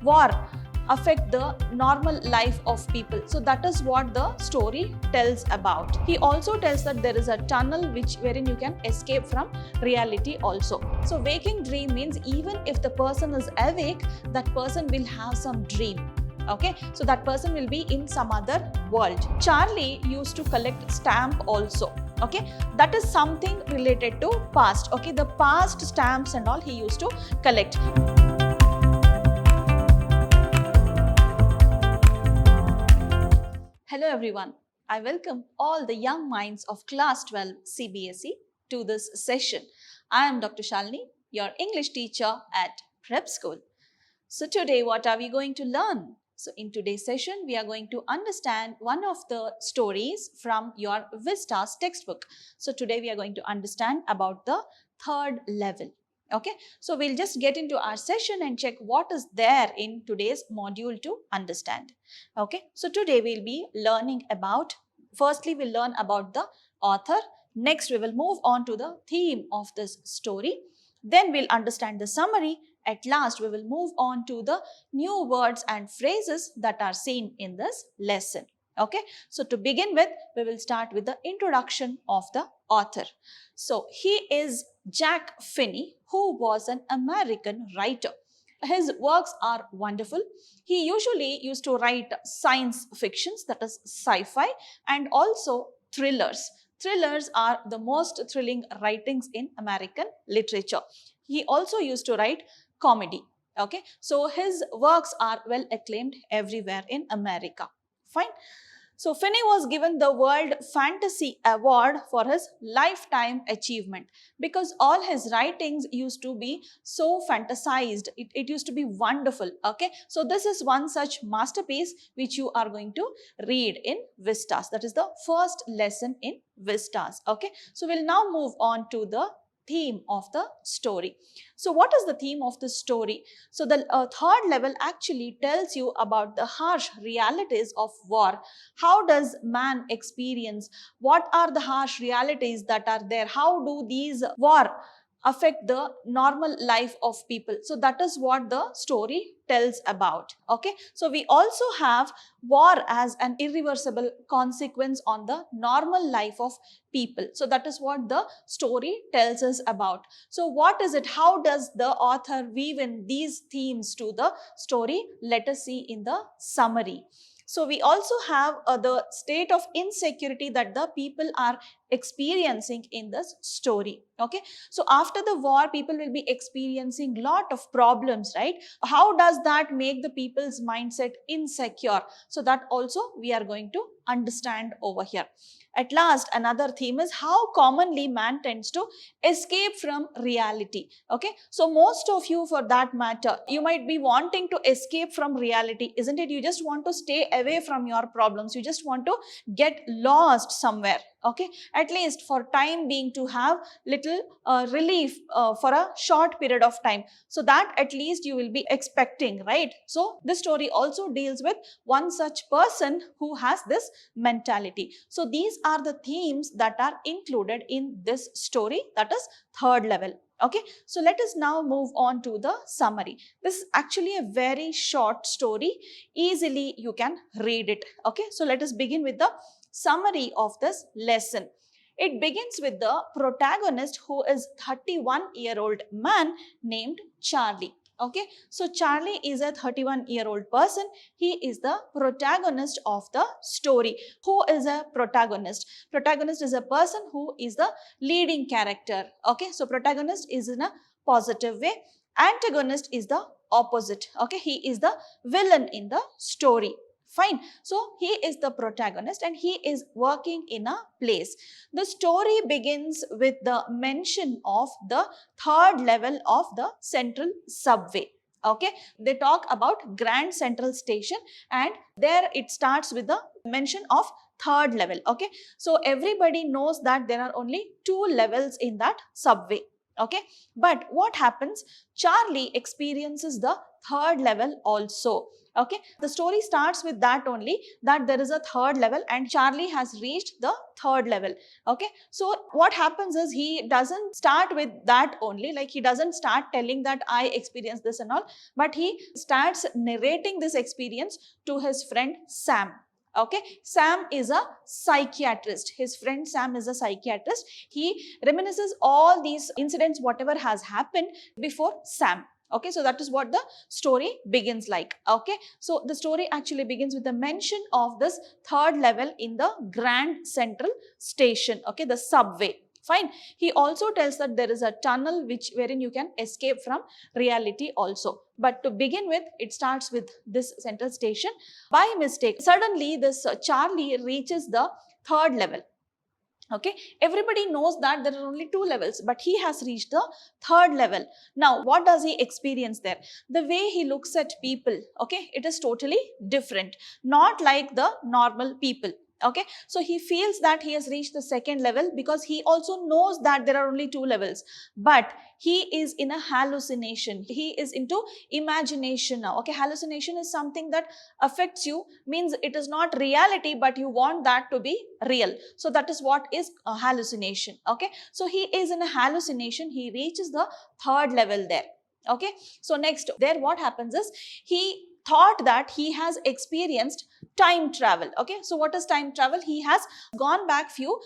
war affect the normal life of people. So that is what the story tells about. He also tells that there is a tunnel wherein you can escape from reality also. So waking dream means even if the person is awake, that person will have some dream. Okay, so that person will be in some other world. Charlie used to collect stamp also. Okay, that is something related to past. Okay, the past stamps and all he used to collect. Hello everyone, I welcome all the young minds of class 12 Cbse to this session. I am Dr. Shalini, your English teacher at PrepSchool. So today what are we going to learn? So in today's session, we are going to understand one of the stories from your VISTAS textbook. So today we are going to understand about the third level. Okay, so we'll just get into our session and check what is there in today's module to understand. Okay, so today we'll be learning about, firstly we'll learn about the author. Next we will move on to the theme of this story. Then we'll understand the summary. At last, we will move on to the new words and phrases that are seen in this lesson. Okay, so to begin with, we will start with the introduction of the author. So he is Jack Finney, who was an American writer. His works are wonderful. He usually used to write science fictions, that is sci-fi, and also thrillers. Thrillers are the most thrilling writings in American literature. He also used to write comedy. Okay, so his works are well acclaimed everywhere in America. Fine. So Finney was given the World Fantasy Award for his lifetime achievement because all his writings used to be so fantasized. It used to be wonderful. Okay, so this is one such masterpiece which you are going to read in VISTAS. That is the first lesson in VISTAS. Okay, so we'll now move on to the theme of the story. So what is the theme of the story? So the third level actually tells you about the harsh realities of war. How does man experience? What are the harsh realities that are there? How do these war affect the normal life of people? So that is what the story tells about. Okay, so we also have war as an irreversible consequence on the normal life of people. So that is what the story tells us about. So what is it? How does the author weave in these themes to the story? Let us see in the summary. So we also have the state of insecurity that the people are experiencing in this story. Okay, so after the war, people will be experiencing lot of problems, right? How does that make the people's mindset insecure? So that also we are going to understand over here. At last, another theme is how commonly man tends to escape from reality. Okay, so most of you, for that matter, you might be wanting to escape from reality, isn't it? You just want to stay away from your problems. You just want to get lost somewhere. Okay, at least for time being, to have little relief for a short period of time. So that at least you will be expecting, right? So this story also deals with one such person who has this mentality. So these are the themes that are included in this story, that is third level. Okay, so let us now move on to the summary. This is actually a very short story. Easily you can read it. Okay, so let us begin with the summary of this lesson. It begins with the protagonist, who is 31-year-old man named Charlie. Okay, so Charlie is a 31-year-old person. He is the protagonist of the story. Who is a protagonist? Protagonist is a person who is the leading character. Okay, so protagonist is in a positive way. Antagonist is the opposite. Okay, he is the villain in the story. Fine. So he is the protagonist and he is working in a place. The story begins with the mention of the third level of the central subway. Okay, they talk about Grand Central Station and there it starts with the mention of third level. Okay, so everybody knows that there are only two levels in that subway. Okay, but what happens? Charlie experiences the third level also. Okay, the story starts with that only, that there is a third level and Charlie has reached the third level. Okay, so what happens is he doesn't start with that only, like he doesn't start telling that I experienced this and all, but he starts narrating this experience to his friend Sam. Okay, Sam is a psychiatrist. His friend Sam is a psychiatrist. He reminisces all these incidents, whatever has happened before Sam. Okay, so that is what the story begins like. Okay, so the story actually begins with the mention of this third level in the Grand Central Station. Okay, the subway. Fine. He also tells that there is a tunnel wherein you can escape from reality also. But to begin with, it starts with this central station. By mistake, suddenly this Charlie reaches the third level. Okay, everybody knows that there are only two levels, but he has reached the third level. Now, what does he experience there? The way he looks at people, okay, it is totally different, not like the normal people. Okay, so he feels that he has reached the second level because he also knows that there are only two levels, but he is in a hallucination. He is into imagination now. Okay, hallucination is something that affects you, means it is not reality, but you want that to be real. So that is what is a hallucination. Okay, so he is in a hallucination. He reaches the third level there. Okay, so next there what happens is he thought that he has experienced time travel. Okay, so what is time travel? He has gone back few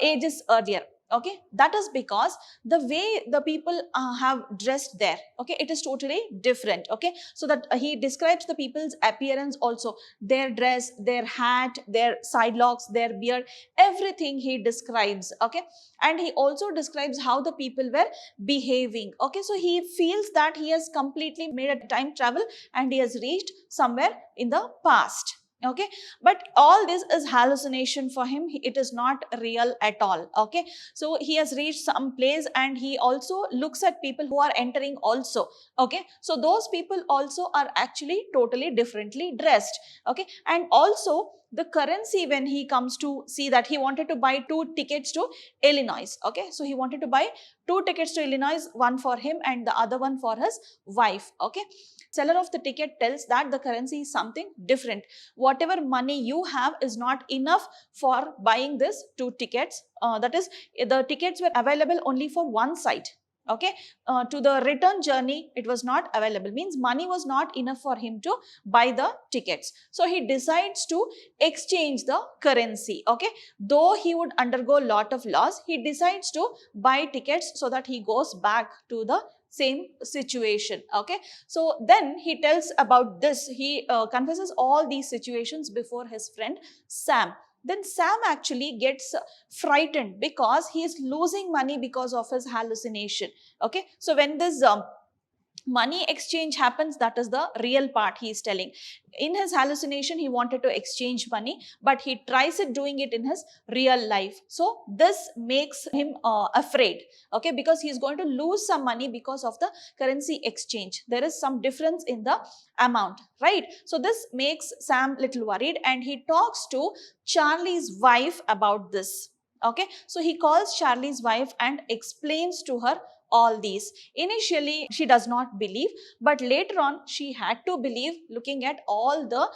ages earlier. Okay, that is because the way the people have dressed there, okay, it is totally different. Okay, so that he describes the people's appearance also, their dress, their hat, their side locks, their beard, everything he describes. Okay, and he also describes how the people were behaving. Okay, so he feels that he has completely made a time travel and he has reached somewhere in the past. Okay, but all this is hallucination for him. It is not real at all. Okay, so he has reached some place and he also looks at people who are entering also. Okay, so those people also are actually totally differently dressed. Okay, and also the currency, when he comes to see that he wanted to buy 2 tickets to Illinois. Okay, so he wanted to buy 2 tickets to Illinois, one for him and the other one for his wife. Okay, seller of the ticket tells that the currency is something different. Whatever money you have is not enough for buying this 2 tickets. That is, the tickets were available only for one side. Okay, to the return journey it was not available, means money was not enough for him to buy the tickets. So he decides to exchange the currency. Okay, though he would undergo a lot of loss, he decides to buy tickets so that he goes back to the same situation. Okay, so then he tells about this. He confesses all these situations before his friend Sam. Then Sam actually gets frightened because he is losing money because of his hallucination. Okay, so when this money exchange happens, that is the real part he is telling. In his hallucination he wanted to exchange money, but he tries it doing it in his real life. So this makes him afraid. Okay, because he is going to lose some money because of the currency exchange. There is some difference in the amount, right? So this makes Sam little worried and he talks to Charlie's wife about this. Okay, so he calls Charlie's wife and explains to her all these. Initially she does not believe, but later on she had to believe, looking at all the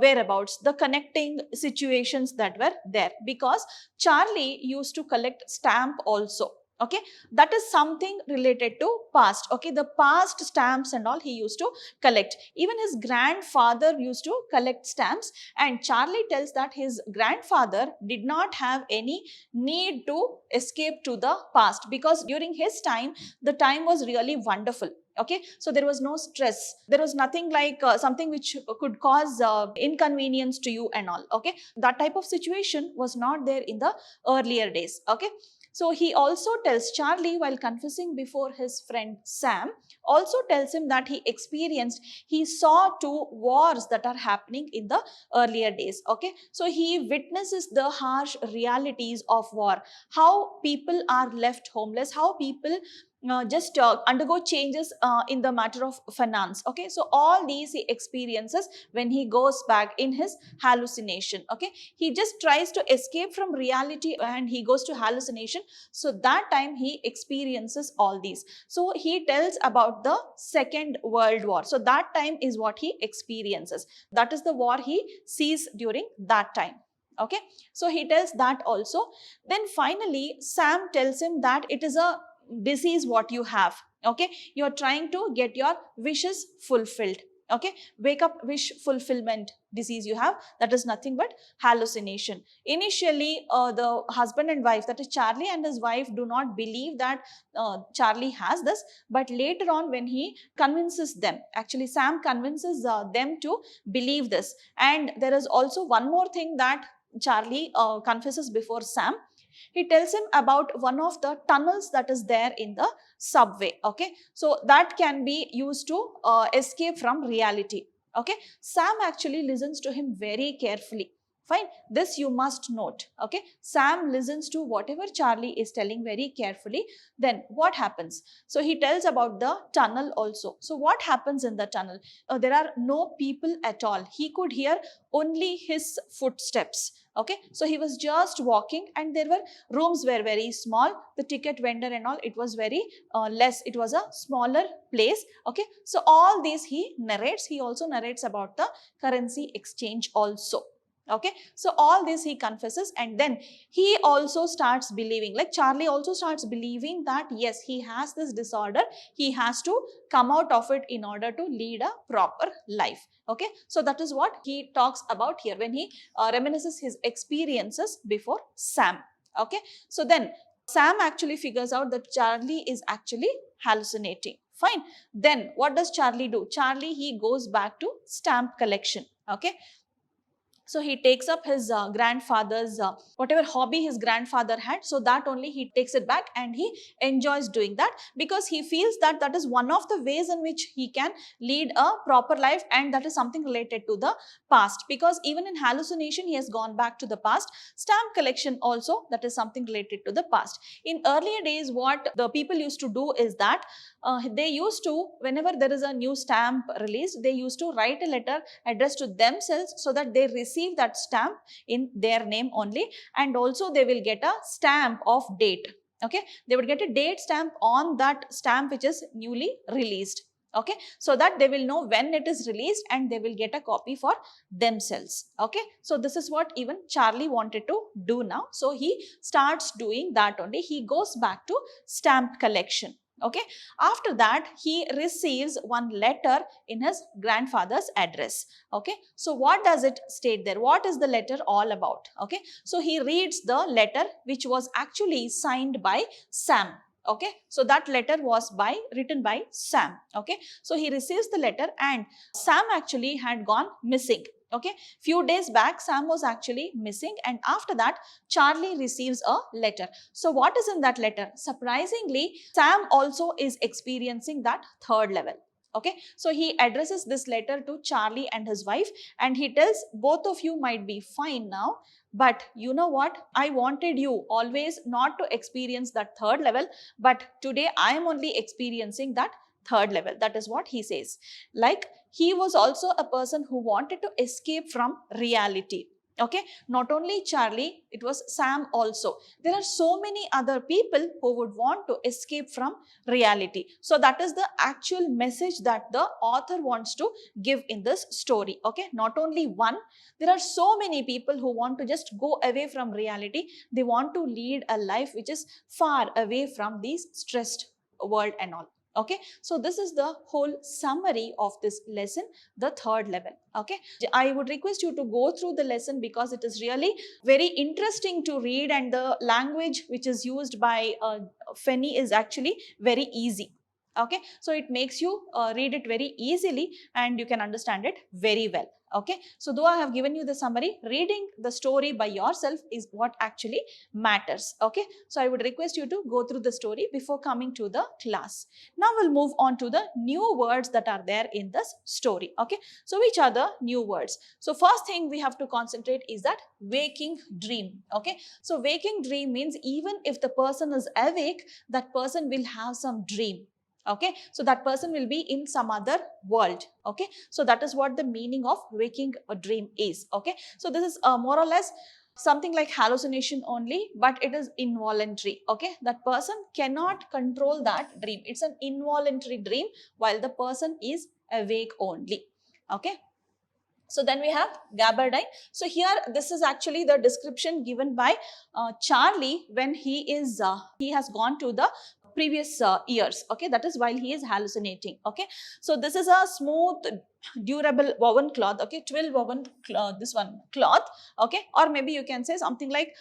whereabouts, the connecting situations that were there, because Charlie used to collect stamp also. Okay, that is something related to past. Okay, the past stamps and all he used to collect. Even his grandfather used to collect stamps, and Charlie tells that his grandfather did not have any need to escape to the past, because during his time the time was really wonderful. Okay, so there was no stress, there was nothing like something which could cause inconvenience to you and all. Okay, that type of situation was not there in the earlier days. Okay, so he also tells Charlie, while confessing before his friend Sam, also tells him that he saw 2 wars that are happening in the earlier days. Okay, so he witnesses the harsh realities of war, how people are left homeless, how people just undergo changes in the matter of finance. Okay, so all these he experiences when he goes back in his hallucination. Okay, he just tries to escape from reality and he goes to hallucination. So that time he experiences all these. So he tells about the Second World War. So that time is what he experiences. That is the war he sees during that time. Okay, so he tells that also. Then finally Sam tells him that it is a disease what you have. Okay, you are trying to get your wishes fulfilled. Okay, wake up wish fulfillment disease you have, that is nothing but hallucination. Initially the husband and wife, that is Charlie and his wife, do not believe that Charlie has this, but later on when he convinces them, actually Sam convinces them to believe this. And there is also one more thing that Charlie confesses before Sam. He tells him about one of the tunnels that is there in the subway. Okay, so that can be used to escape from reality. Okay, Sam actually listens to him very carefully. Fine, this you must note. Okay, Sam listens to whatever Charlie is telling very carefully. Then what happens? So he tells about the tunnel also. So what happens in the tunnel? There are no people at all. He could hear only his footsteps. Okay, so he was just walking and there were rooms were very small. The ticket vendor and all, it was very less. It was a smaller place. Okay, so all these he narrates. He also narrates about the currency exchange also. Okay, so all this he confesses, and then he also starts believing, like Charlie also starts believing that yes, he has this disorder, he has to come out of it in order to lead a proper life. Okay, so that is what he talks about here when he reminisces his experiences before Sam. Okay, so then Sam actually figures out that Charlie is actually hallucinating. Fine, then what does Charlie do? Charlie, he goes back to stamp collection. Okay, so he takes up his grandfather's whatever hobby his grandfather had, so that only he takes it back and he enjoys doing that, because he feels that that is one of the ways in which he can lead a proper life, and that is something related to the past, because even in hallucination he has gone back to the past. Stamp collection also, that is something related to the past. In earlier days what the people used to do is that they used to, whenever there is a new stamp released, they used to write a letter addressed to themselves so that they receive that stamp in their name only, and also they will get a stamp of date. Okay, they would get a date stamp on that stamp which is newly released. Okay, so that they will know when it is released and they will get a copy for themselves. Okay, so this is what even Charlie wanted to do now. So he starts doing that only. He goes back to stamp collection. Okay, after that he receives one letter in his grandfather's address. Okay, so what does it state there? What is the letter all about? Okay, so he reads the letter which was actually signed by Sam. Okay, so that letter was written by Sam. Okay, so he receives the letter and Sam actually had gone missing. Okay, few days back Sam was actually missing, and after that Charlie receives a letter. So what is in that letter? Surprisingly, Sam also is experiencing that third level. Okay, so he addresses this letter to Charlie and his wife, and he tells both of you might be fine now, but you know what, I wanted you always not to experience that third level, but today I am only experiencing that third level. That is what he says. Like, he was also a person who wanted to escape from reality. Okay, not only Charlie, it was Sam also. There are so many other people who would want to escape from reality. So that is the actual message that the author wants to give in this story. Okay, not only one, there are so many people who want to just go away from reality. They want to lead a life which is far away from these stressed world and all. Okay, so this is the whole summary of this lesson, the third level. Okay, I would request you to go through the lesson because it is really very interesting to read, and the language which is used by Fenny is actually very easy. Okay, so it makes you read it very easily and you can understand it very well. Okay, so though I have given you the summary, reading the story by yourself is what actually matters. Okay, so I would request you to go through the story before coming to the class. Now we'll move on to the new words that are there in this story. Okay, so which are the new words? So first thing we have to concentrate is that waking dream. Okay, so waking dream means even if the person is awake, that person will have some dream. Okay, so that person will be in some other world. Okay, so that is what the meaning of waking a dream is. Okay, so this is more or less something like hallucination only, but it is involuntary. Okay, that person cannot control that dream. It's an involuntary dream while the person is awake only. Okay, so then we have Gabardine. So here this is actually the description given by Charlie when he has gone to the previous years. Okay, that is while he is hallucinating. Okay, so this is a smooth durable woven cloth. Okay, twill woven this one cloth. Okay, or maybe you can say something like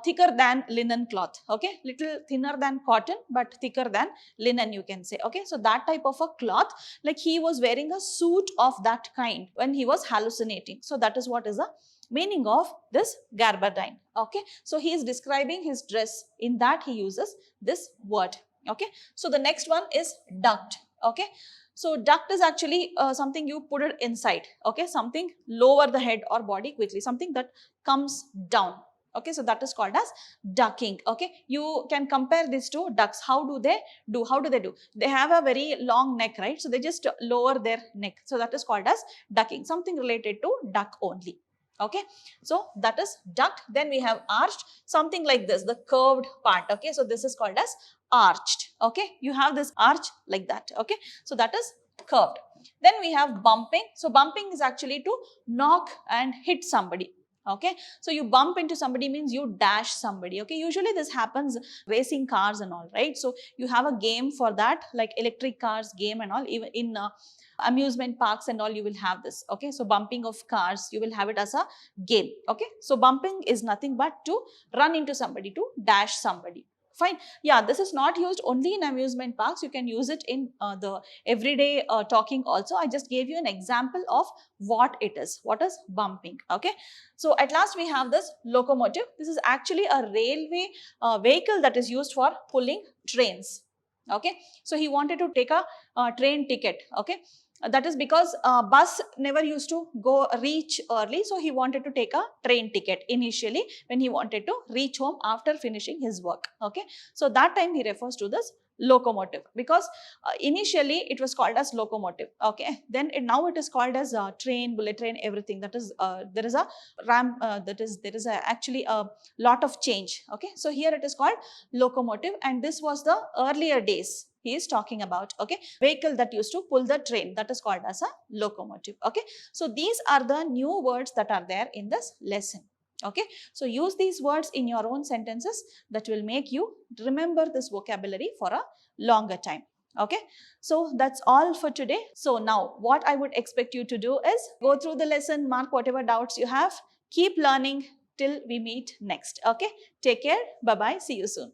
thicker than linen cloth. Okay, little thinner than cotton but thicker than linen, you can say. Okay, so that type of a cloth, like he was wearing a suit of that kind when he was hallucinating. So that is what is the meaning of this Gabardine. Okay, so he is describing his dress, in that he uses this word. Okay, so the next one is duct. Okay, so duct is actually something you put it inside. Okay, something lower the head or body quickly, something that comes down. Okay, so that is called as ducking. Okay, you can compare these two ducks. How do they do? They have a very long neck, right? So they just lower their neck. So that is called as ducking, something related to duck only. Okay, so that is duct. Then we have arched, something like this, the curved part. Okay, so this is called as arched. Okay, you have this arch like that. Okay, so that is curved. Then we have bumping. So bumping is actually to knock and hit somebody. Okay, so you bump into somebody means you dash somebody. Okay, usually this happens racing cars and all, right? So you have a game for that, like electric cars game and all. Even in amusement parks and all, you will have this. Okay, so bumping of cars, you will have it as a game. Okay, so bumping is nothing but to run into somebody, to dash somebody. Fine. Yeah, this is not used only in amusement parks. You can use it in the everyday talking also. I just gave you an example of what it is. What is bumping? Okay, so at last we have this locomotive. This is actually a railway vehicle that is used for pulling trains. Okay, so he wanted to take a train ticket. Okay, that is because bus never used to go reach early, so he wanted to take a train ticket initially when he wanted to reach home after finishing his work. Okay, so that time he refers to this locomotive, because initially it was called as locomotive. Okay, then now it is called as train, bullet train, everything. That is there is a ramp, there is actually a lot of change. Okay, so here it is called locomotive, and this was the earlier days he is talking about. Okay, vehicle that used to pull the train, that is called as a locomotive. Okay, so these are the new words that are there in this lesson. Okay, so use these words in your own sentences. That will make you remember this vocabulary for a longer time. Okay, so that's all for today. So now what I would expect you to do is go through the lesson, mark whatever doubts you have, keep learning till we meet next. Okay, take care, bye bye, see you soon.